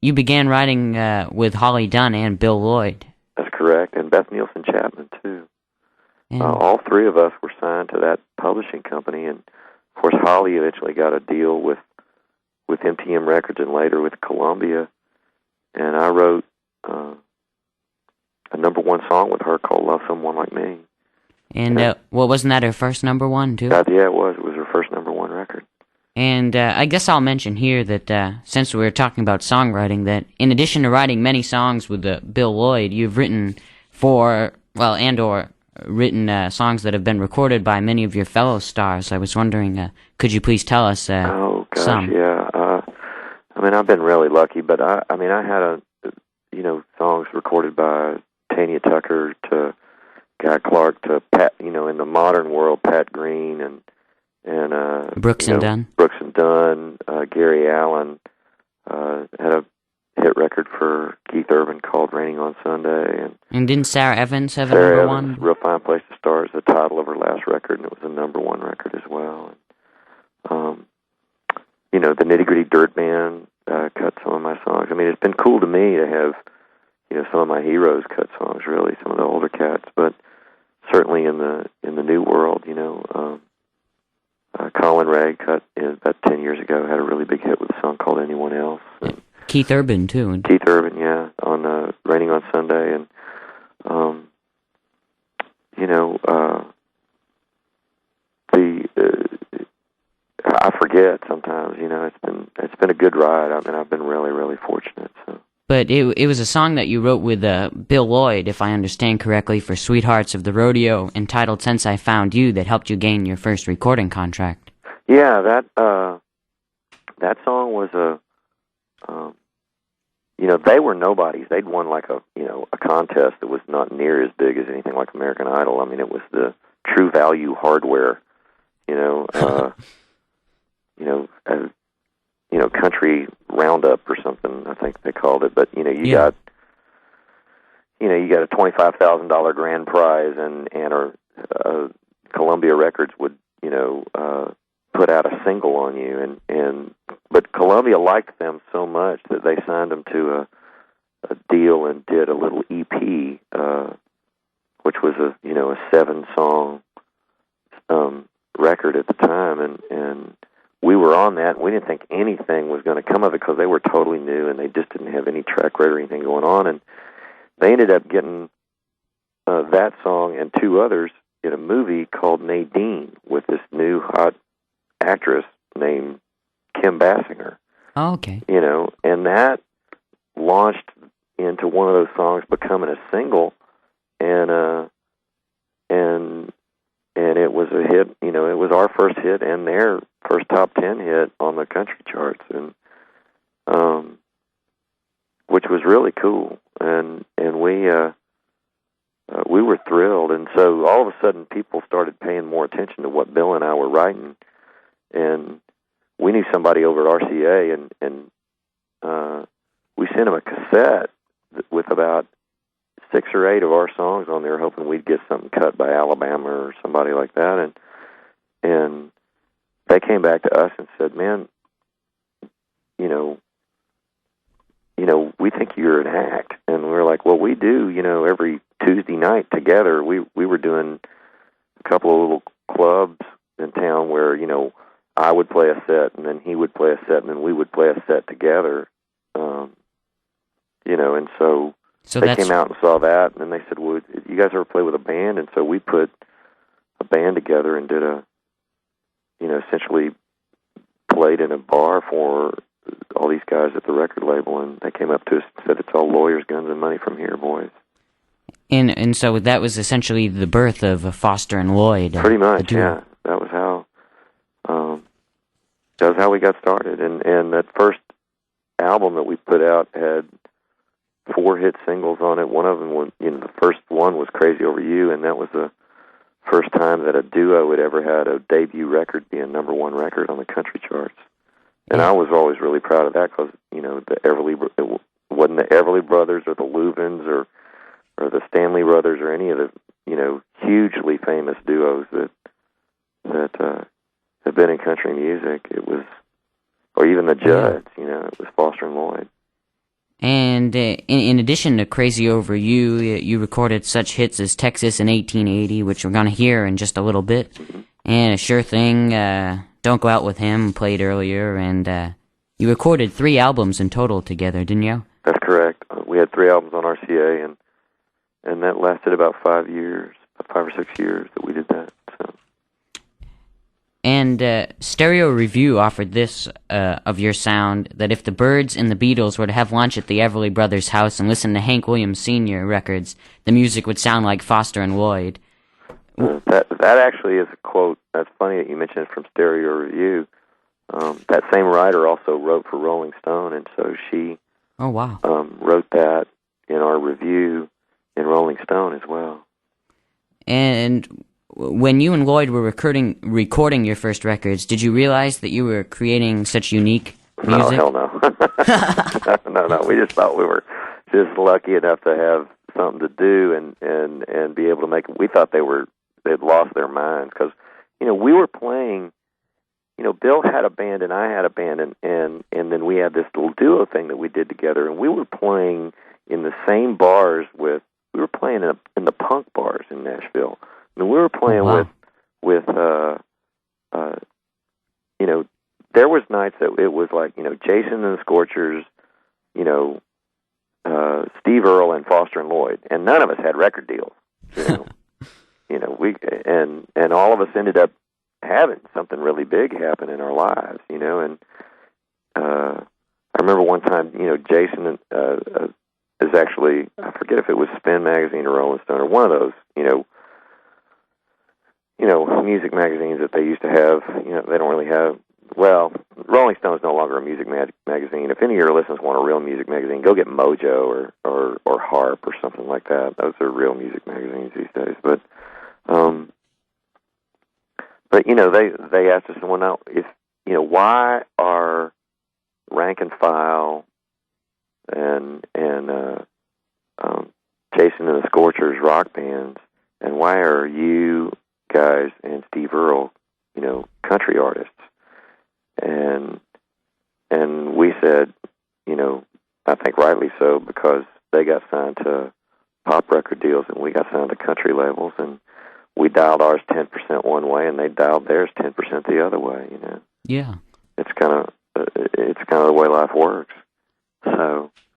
you began writing with Holly Dunn and Bill Lloyd. That's correct, and Beth Nielsen Chapman, too. And All three of us were signed to that publishing company, and of course Holly eventually got a deal with MTM Records and later with Columbia, and I wrote a #1 song with her called Love Someone Like Me. And well, wasn't that her first #1, too? Yeah, it was. It was her first #1 record. And I guess I'll mention here that since we were talking about songwriting, that in addition to writing many songs with Bill Lloyd, you've written written songs that have been recorded by many of your fellow stars. I was wondering, could you please tell us some? Yeah. I mean, I've been really lucky, but I had songs recorded by Tanya Tucker to Guy Clark to Pat, in the modern world, Pat Green and Brooks and Dunn. Brooks and Dunn, Gary Allen had a hit record for Keith Urban called "Raining on Sunday," and didn't Sarah Evans have a Sarah #1? Evans, "Real Fine Place to Start" is the title of her last record, and it was a #1 record as well. The Nitty Gritty Dirt Band cut some of my songs. I mean, it's been cool to me to have some of my heroes cut songs. Really, some of the older cats, but certainly in the new world, Colin Ray cut about 10 years ago, had a really big hit with a song called "Anyone Else." And Keith Urban, too. Keith Urban, yeah, on "Raining on Sunday," and I forget sometimes. It's been a good ride. I mean, I've been really, really fortunate. So. But it was a song that you wrote with Bill Lloyd, if I understand correctly, for Sweethearts of the Rodeo, entitled "Since I Found You," that helped you gain your first recording contract. Yeah, that song was they were nobodies. They'd won like a contest that was not near as big as anything like American Idol. I mean, it was the True Value Hardware, country roundup or something, I think they called it. But you got a $25,000 grand prize, and Columbia Records would put out a single on you, but Columbia liked them so much that they signed them to a deal and did a little EP, which was a 7-song record at the time, and we were on that, and we didn't think anything was going to come of it because they were totally new and they just didn't have any track record or anything going on, and they ended up getting that song and 2 others in a movie called Nadine with this new hot actress named Kim Basinger. Oh, okay. And that launched into one of those songs becoming a single, and it was a hit. It was our first hit and their first top 10 hit on the country charts, and which was really cool. And we were thrilled. And so all of a sudden, people started paying more attention to what Bill and I were writing, and we knew somebody over at RCA, and we sent him a cassette with about 6 or 8 of our songs on there, hoping we'd get something cut by Alabama or somebody like that, and they came back to us and said, "Man, we think you're an act." And we were like, "Well, we do. Every Tuesday night together, we were doing a couple of little clubs in town where I would play a set, and then he would play a set, and then we would play a set together, and so they came out and saw that, and then they said, "Well, you guys ever play with a band?" And so we put a band together and did essentially played in a bar for all these guys at the record label, and they came up to us and said, "It's all lawyers, guns, and money from here, boys." And so that was essentially the birth of Foster and Lloyd. Pretty much, yeah. That was how we got started, and that first album that we put out had 4 hit singles on it. One of them was, the first one was "Crazy Over You," and that was the first time that a duo had ever had a debut record be a #1 record on the country charts. And I was always really proud of that because, it wasn't the Everly Brothers or the Louvins or the Stanley Brothers or any of the, hugely famous duos that have been in country music. It was, or even the Judds, it was Foster and Lloyd. And in addition to Crazy Over You, you recorded such hits as Texas in 1880, which we're going to hear in just a little bit, and A Sure Thing, Don't Go Out With Him, played earlier, and you recorded 3 albums in total together, didn't you? That's correct. We had 3 albums on RCA, and that lasted about 5 years, 5 or 6 years that we did that. So. And Stereo Review offered this of your sound, that if the Byrds and the Beatles were to have lunch at the Everly Brothers' house and listen to Hank Williams Sr. records, the music would sound like Foster and Lloyd. That actually is a quote. That's funny that you mentioned it from Stereo Review. That same writer also wrote for Rolling Stone, and so she wrote that in our review in Rolling Stone as well. And when you and Lloyd were recording your first records, did you realize that you were creating such unique music? No, hell no. No. We just thought we were just lucky enough to have something to do and be able to make it. We thought they'd lost their minds because, we were playing. Bill had a band and I had a band, and then we had this little duo thing that we did together, and we were playing in the same bars we were playing in the punk bars in Nashville. I mean, we were playing with there was nights that it was like, Jason and the Scorchers, Steve Earle and Foster and Lloyd, and none of us had record deals. We and all of us ended up having something really big happen in our lives, and I remember one time, Jason is actually, I forget if it was Spin Magazine or Rolling Stone or one of those, music magazines that they used to have. They don't really have. Well, Rolling Stone is no longer a music magazine. If any of your listeners want a real music magazine, go get Mojo or Harp or something like that. Those are real music magazines these days. But they asked us, well, now, if why are Rank and File and Jason and the Scorchers rock bands, and why are you guys and Steve Earle, country artists? And we said, I think rightly so, because they got signed to pop record deals and we got signed to country labels, and we dialed ours 10% one way and they dialed theirs 10% the other way. Yeah, it's kind of the way life works. So